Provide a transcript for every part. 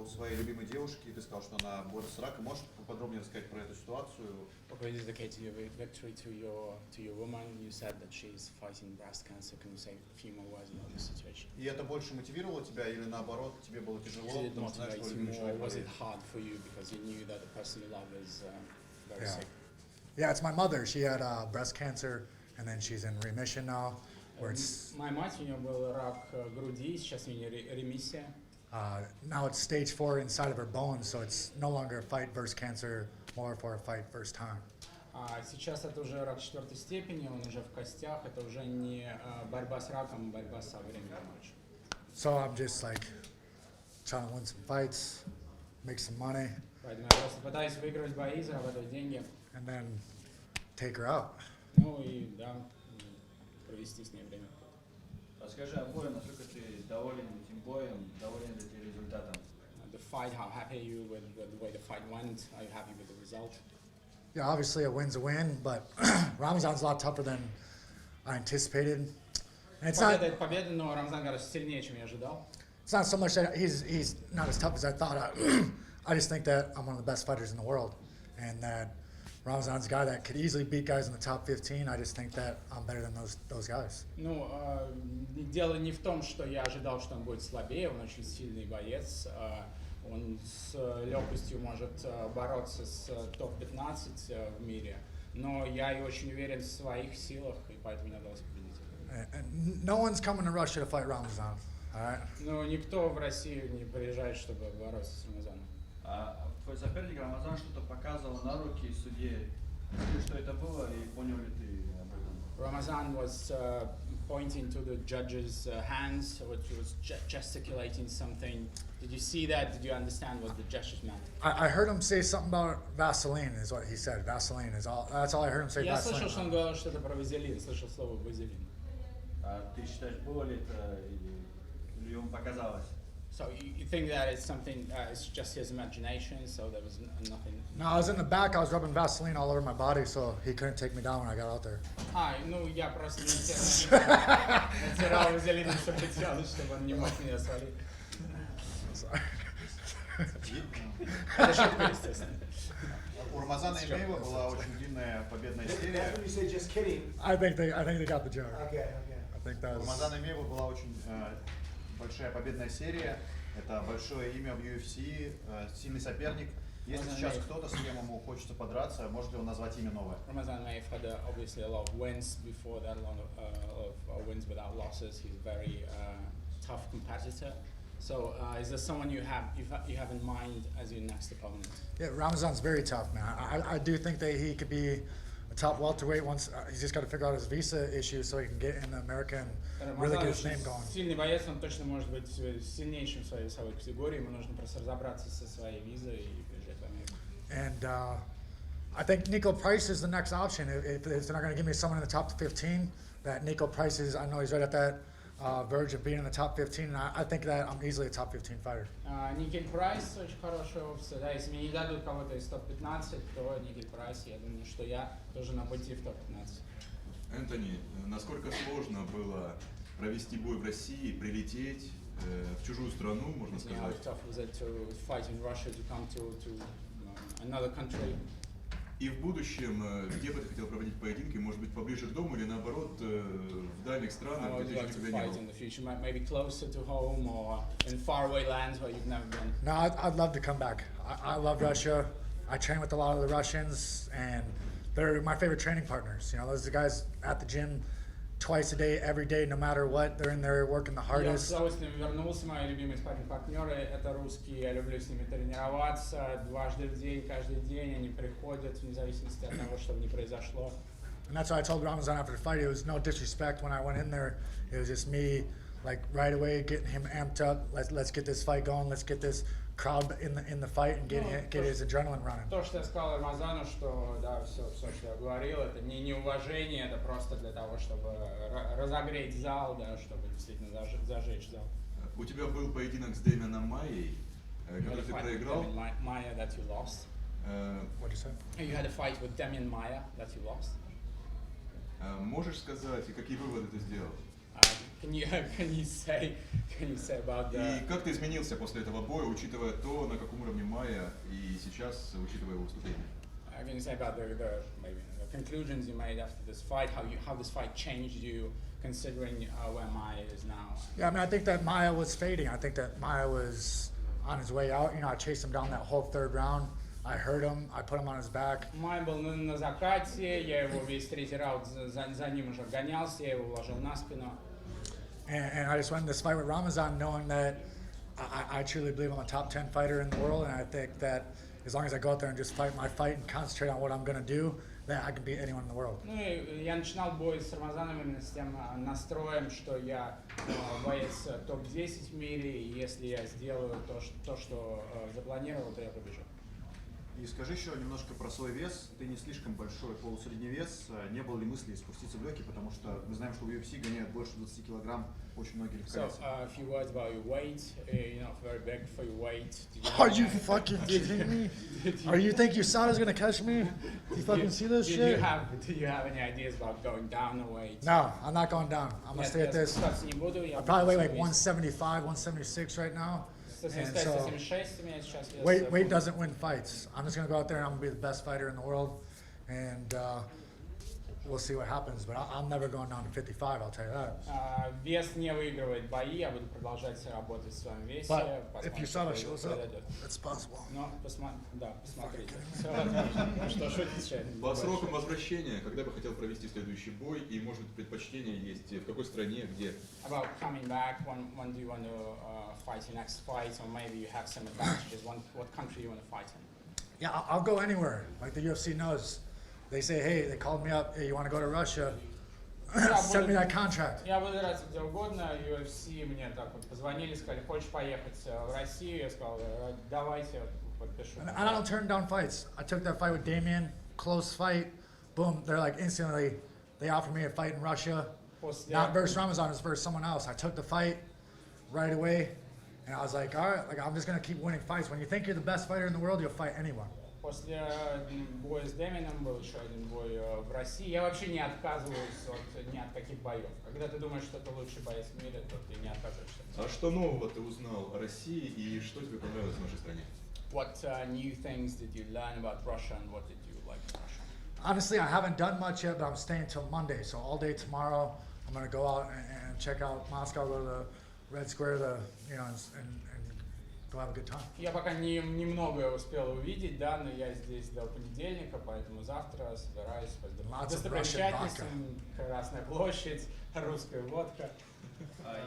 у своей любимой девушки, и ты сказал, что она борется с раком. Можешь поподробнее рассказать про эту ситуацию? What is the key to your victory to your woman? You said that she's fighting breast cancer. Can you say a few more words about this situation? И это больше мотивировало тебя или наоборот, тебе было тяжело, Did it потому что знаешь, motivate что you любимый more? человек Was it болеет? hard for you because you knew that the person you love is very Yeah. sick? Yeah, it's my mother. She had breast cancer, and then she's in remission now, where it's Моя мать, у нее был рак груди, сейчас у нее ремиссия. now it's stage 4 inside of her bones, so it's no longer a fight versus cancer, more for a fight versus time. Сейчас это уже рак 4 степени, он уже в костях, это уже не борьба с раком, борьба со временем. So I'm just like trying to win some fights, make some money, Поэтому я просто пытаюсь выигрывать бои, зарабатывать деньги, and then take her out. ну и да, провести с ней время. Расскажи о бою, насколько ты доволен этим боем, доволен ли ты результатом? The fight, how happy are you with the way the fight went? Are you happy with the result? Yeah, obviously a win's a win, but Ramazan's a lot tougher than I anticipated. And it's Победа это победа, но Рамазан гораздо сильнее, чем я ожидал. not so much that he's not as tough as I thought. I just think that I'm one of the best fighters in the world, and that Ramazan's a guy that could easily beat guys in the top 15. I just think that I'm better than those guys. Ну, дело не в том, что я ожидал, что он будет слабее, он очень сильный боец, он с легкостью может бороться с топ-15 в мире, но я и очень уверен в своих силах, и поэтому мне удалось победить. And no one's coming to Russia to fight Ramazan. All right. Но никто в Россию не приезжает, чтобы бороться с Рамазаном. Твой соперник Рамазан что-то показывал на руки судье. Что это было и понял ли ты об этом? Ramazan was pointing to the judge's hands, which was gesticulating something. Did you see that? Did you understand what the gestures meant? I heard him say something about Vaseline, is what he said. Vaseline is all. That's all I heard him say. Я слышал, Vaseline. что он говорил что-то про вазелин, слышал слово вазелин. Ты считаешь, было ли это или ему показалось? So you think that it's something, it's just his imagination, so there was nothing. No, I was in the back. I was rubbing Vaseline all over my body, so he couldn't take me down when I got out there. Ну я просто натирал вазелином, чтобы хотелось, чтобы он не мог меня свалить. Это шутка, естественно. У Рамазана Эмеева была очень длинная победная серия. That's when you say just kidding. I think they got the joke. Okay. I think that У was. Рамазана Эмеева была очень большая победная серия. Это большое имя в UFC, сильный соперник. Если сейчас кто-то, с кем ему хочется подраться, может ли он назвать имя новое? Рамазan Эмеев had obviously a lot of wins before that, a lot of wins without losses. He's a very tough competitor. So is there someone you have in mind as your next opponent? Yeah, Ramazan's very tough, man. I do think that he could be a top welterweight once. He's just got to figure out his visa issue so he can get in America and really get his name going. Сильный боец, он точно может быть сильнейшим в своей весовой категории. Ему нужно просто разобраться со своей визой и приезжать в Америку. And I think Nico Price is the next option. If they're not going to give me someone in the top 15, that Nico Price is, I know he's right at that verge of being in the top 15, and I think that I'm easily a top 15 fighter. Никель Прайс очень хорошая опция. Да, если мне не дадут кого-то из топ-15, то Никель Прайс, я думаю, что я тоже на пути в топ-15. Энтони, насколько сложно было провести бой в России, прилететь в чужую страну, можно How сказать? tough was it to fight in Russia, to come to another country? И в будущем, где бы ты хотел проводить поединки, может быть, поближе к дому или наоборот, в дальних странах, How would где you ты like to еще тебя не fight было? in the future? Maybe closer to home or in faraway lands where you've never been? No, I'd love to come back. I love Russia. I train with a lot of the Russians, and they're my favorite training partners. You know, those are the guys at the gym twice a day, every day, no matter what. They're in there working the Я с hardest. удовольствием вернулся, мои любимые спарринг-партнеры, это русские, я люблю с ними тренироваться, дважды в день, каждый день они приходят, вне зависимости от того, что бы ни произошло. And that's why I told Ramazan after the fight, it was no disrespect when I went in there. It was just me, like right away, getting him amped up. Let's get this fight going. Let's get this crowd in the fight and get his adrenaline running. То, что я сказал Рамазану, что да, все, что я говорил, это не неуважение, это просто для того, чтобы разогреть зал, да, чтобы действительно зажечь зал. У тебя был поединок с Дэмианом Майей, который ты проиграл. Maya that you lost. What you say? You had a fight with Damian Maya that you lost. Можешь сказать, и какие выводы ты сделал? Can you say about the? И как ты изменился после этого боя, учитывая то, на каком уровне Майя, и сейчас, учитывая его выступление? Can you say about maybe the conclusions you made after this fight? How this fight changed you, considering where Maya is now? Yeah, I mean, I think that Maya was fading. I think that Maya was on his way out. You know, I chased him down that whole third round. I hurt him. I put him on his back. Майя был на закате, я его весь третий раунд за ним уже гонялся, я его уложил на спину. And I just went in this fight with Ramazan knowing that I truly believe I'm a top 10 fighter in the world, and I think that as long as I go out there and just fight my fight and concentrate on what I'm going to do, that I can beat anyone in the world. Ну и я начинал бой с Рамазаном именно с тем настроем, что я боец топ-10 в мире, и если я сделаю то, что запланировал, то я побежу. И скажи еще немножко про свой вес. Ты не слишком большой полусредний вес. Не было ли мысли спуститься в легкие, потому что мы знаем, что в UFC гоняют больше 20 килограмм очень многие легковесы. So, a few words about your weight. You're not very big for your weight. Are you fucking kidding me? Are you think USADA's gonna catch me? You fucking see this shit? Do you have any ideas about going down the weight? No, I'm not going down. I'm gonna stay at this. Спускаться не буду. I probably weigh like 175, 176 right now. And so, 176 у меня сейчас вес. weight doesn't win fights. I'm just gonna go out there and I'm gonna be the best fighter in the world, and we'll see what happens. But I'm never going down to 55. I'll tell you that. Вес не выигрывает бои, я буду продолжать работать в своем весе. But if USADA shows up, it's possible. Но посмотрите. Что шутите? По срокам возвращения, когда бы хотел провести следующий бой, и, может быть, предпочтение есть, в какой стране, где? About coming back, when do you want to fight your next fight, or maybe you have some advantages, what country you want to fight in? Yeah, I'll go anywhere. Like the UFC knows. They say, hey, they called me up. Hey, you want to go to Russia? Send me that contract. Я буду драться где угодно. UFC мне так вот позвонили, сказали, хочешь поехать в Россию? Я сказал, давайте подпишу. And I don't turn down fights. I took that fight with Damien, close fight. Boom, they're like instantly, they offered me a fight in Russia. Not versus Ramazan, it's versus someone else. I took the fight right away, and I was like, all right, like I'm just gonna keep winning fights. When you think you're the best fighter in the world, you'll fight anyone. После боя с Дэмином был еще один бой в России. Я вообще не отказываюсь ни от каких боев. Когда ты думаешь, что ты лучший боец в мире, то ты не отказываешься. А что нового ты узнал о России и что тебе понравилось в нашей стране? What new things did you learn about Russia and what did you like in Russia? Honestly, I haven't done much yet, but I'm staying till Monday. So all day tomorrow, I'm gonna go out and check out Moscow, go to the Red Square, and go have a good time. Я пока немного успел увидеть, да, но я здесь до понедельника, поэтому завтра собираюсь по достопримечательностям, Красная площадь, русская водка.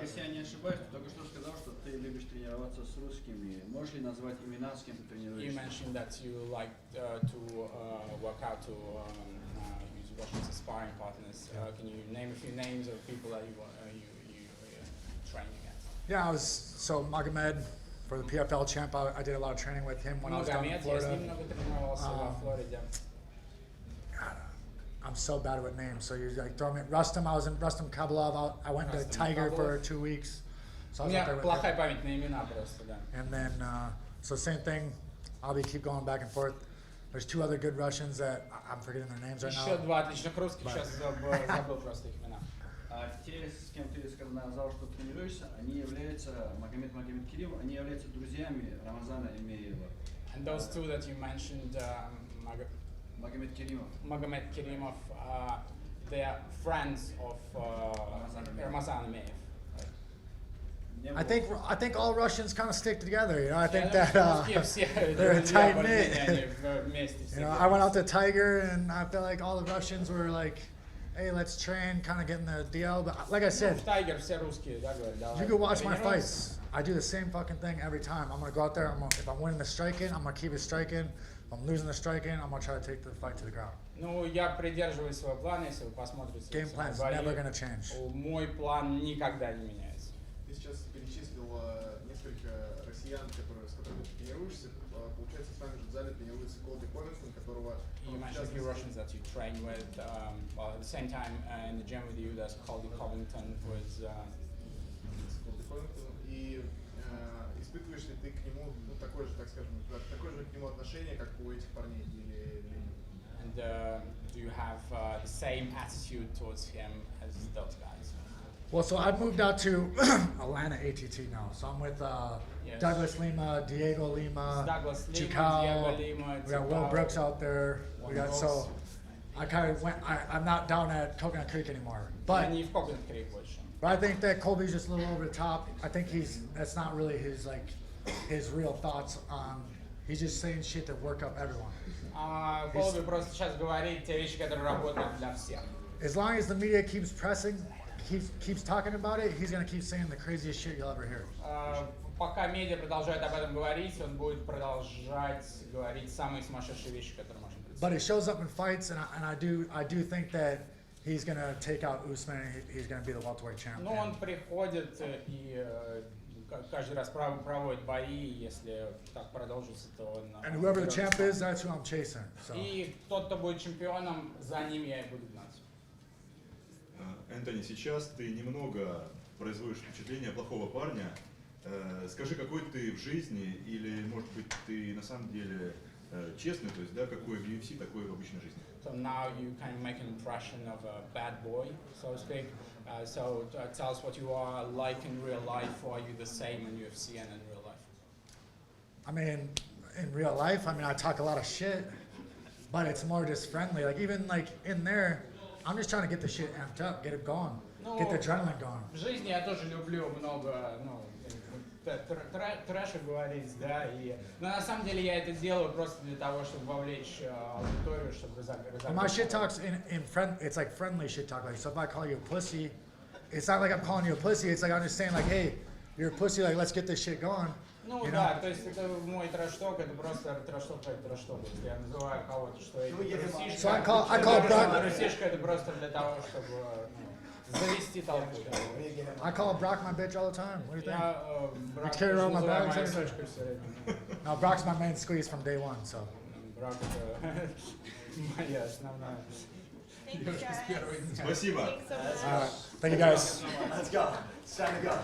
Если я не ошибаюсь, ты только что сказал, что ты любишь тренироваться с русскими. Можешь ли назвать имена, с кем ты тренируешься? You mentioned that you like to work out to use Russian as sparring partners. Can you name a few names of people that you train against? Yeah, Magomed, for the PFL champ, I did a lot of training with him when I was down in Florida. Я с ним много тренировался во Флориде. I'm so bad with names, so you like throw me at Rustam. I was in Rustam Kabulov. I went to Tiger for 2 weeks. So I was out there with плохая память на имена просто, да. And then, so same thing. I'll keep going back and forth. There's 2 other good Russians that I'm forgetting their names right now. Еще 2 отличных русских, сейчас забыл просто их имена. Те, с кем ты сказал, что тренируешься, они являются, Магомед Керимов, они являются друзьями Рамазана Эмеева. And those 2 that you mentioned, Магомед Kerimov, they are friends of Рамазана Эмеев. I think all Russians kind of stick together, you know. I think that they're a tight knit. You know, I went out to Tiger, and I feel like all the Russians were like, "Hey, let's train," kind of getting the deal. But like I said, you can watch my fights. I do the same fucking thing every time. I'm gonna go out there. If I'm winning the striking, I'm gonna keep it striking. If I'm losing the striking, I'm gonna try to take the fight to the ground. Ну, я придерживаюсь своего плана, если вы посмотрите. Game plan's never gonna change. Мой план никогда не меняется. Ты сейчас перечислил несколько россиян, с которыми ты тренируешься. Получается, с вами же в зале тренируется Колби Ковингтон, которого... You mentioned a few Russians that you train with. Well, at the same time, in the gym with you, there's Colby Covington, who is... Колби Ковингтон. И испытываешь ли ты к нему такое же, так скажем, такое же к нему отношение, как у этих парней или нет? And do you have the same attitude towards him as those guys? Well, so I've moved out to Atlanta ATT now. So I'm with Yes. Douglas Lima, Diego Lima, Douglas Lima, Chicao. Diego Lima, We got Will Chicao. Brooks out there. We got Brooks. so I kind of went. I'm not down at Coconut Creek anymore, Я but не в Coconut Creek больше. I think that Colby's just a little over the top. I think that's not really his real thoughts on. He's just saying shit to work up everyone. Колби просто сейчас говорит те вещи, которые работают для всех. As long as the media keeps pressing, keeps talking about it, he's gonna keep saying the craziest shit you'll ever hear. Пока медиа продолжает об этом говорить, он будет продолжать говорить самые сумасшедшие вещи, которые можно представить. But he shows up in fights, and I do think that he's gonna take out Usman. And he's gonna be the welterweight champ. Ну, он приходит и каждый раз проводит бои, и если так продолжится, то он... And whoever the champ is, that's who I'm chasing. So. И тот, кто будет чемпионом, за ним я и буду гнать. Энтони, сейчас ты немного производишь впечатление плохого парня. Скажи, какой ты в жизни, или, может быть, ты на самом деле честный, то есть, да, какой в UFC, такой в обычной жизни? So now you kind of make an impression of a bad boy, so to speak. So tell us what you are like in real life, or are you the same in UFC and in real life? I mean, in real life, I talk a lot of shit, but it's more just friendly. Like even like in there, I'm just trying to get the shit amped up, get it going, get the adrenaline going. В жизни я тоже люблю много, трэша говорить, да, но на самом деле я это делаю просто для того, чтобы вовлечь аудиторию, чтобы разогнать. My shit talks it's like friendly shit talk. Like, so if I call you a pussy, it's not like I'm calling you a pussy. It's like I'm just saying like, hey, you're a pussy. Like, let's get this shit going. Ну да, то есть это мой трэш-ток, это просто трэш-ток, как трэш-ток. Если я называю кого-то, что это трусишка, So I call Brock. трусишка, это просто для того, чтобы завести толпу. I call Brock my bitch all the time. What do you think? Я Брак carry around my называю bags моей and- сучкой все время. No, Brock's my main squeeze from day one. So. Брак это моя основная девушка с первой дня. Спасибо. Thank you guys. Let's go. It's time to go.